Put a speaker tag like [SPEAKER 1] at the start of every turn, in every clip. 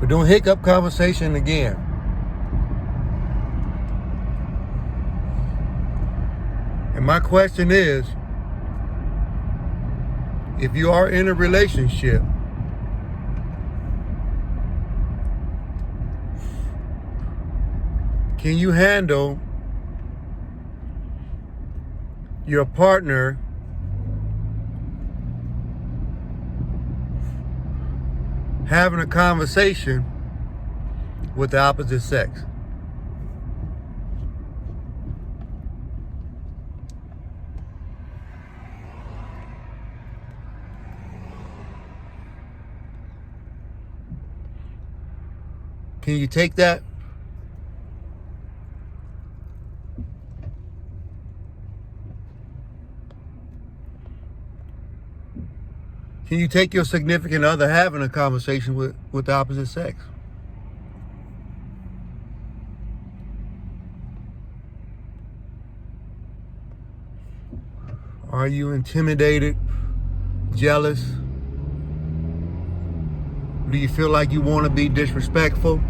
[SPEAKER 1] We're doing hiccup conversation again. And my question is, if you are in a relationship, can you handle your partner having a conversation with the opposite sex? Can you take that? Can you take your significant other having a conversation with the opposite sex? Are you intimidated, jealous? Do you feel like you want to be disrespectful?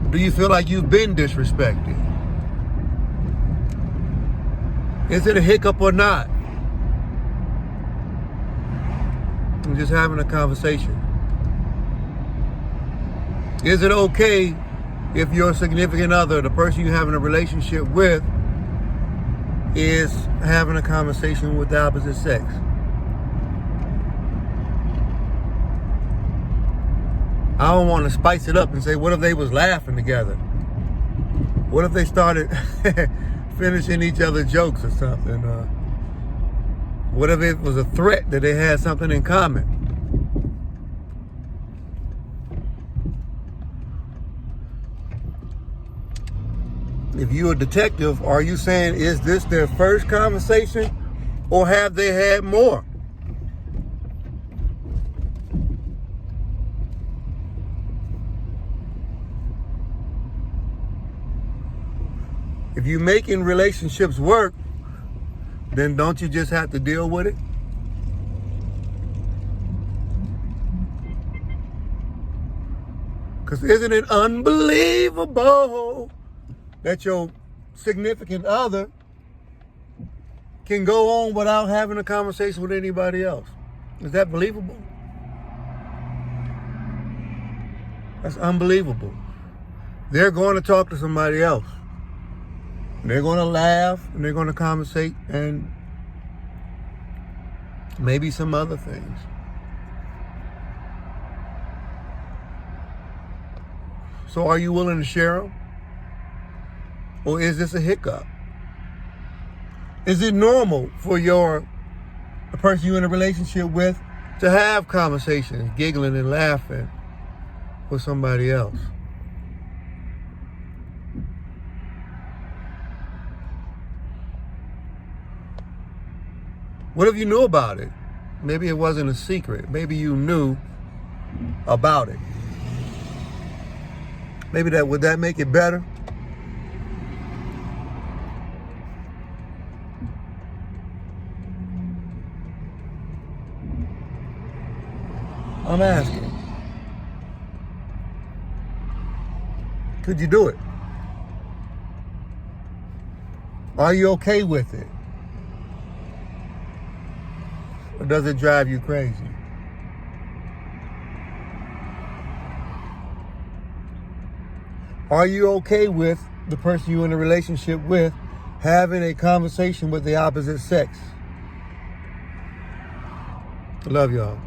[SPEAKER 1] Do you feel like you've been disrespected? Is it a hiccup or not? I'm just having a conversation. Is it okay if your significant other, the person you're having a relationship with, is having a conversation with the opposite sex? I don't want to spice it up and say, what if they was laughing together? What if they started finishing each other's jokes or something? What if it was a threat that they had something in common? If you're a detective, are you saying, is this their first conversation or have they had more? If you're making relationships work, then don't you just have to deal with it? Because isn't it unbelievable that your significant other can go on without having a conversation with anybody else? Is that believable? That's unbelievable. They're going to talk to somebody else. They're going to laugh and they're going to conversate and maybe some other things. So are you willing to share them? Or is this a hiccup? Is it normal for the person you're in a relationship with to have conversations, giggling and laughing with somebody else? What if you knew about it? Maybe it wasn't a secret. Maybe you knew about it. Maybe would that make it better? I'm asking. Could you do it? Are you okay with it? Or does it drive you crazy? Are you okay with the person you're in a relationship with having a conversation with the opposite sex? I love y'all.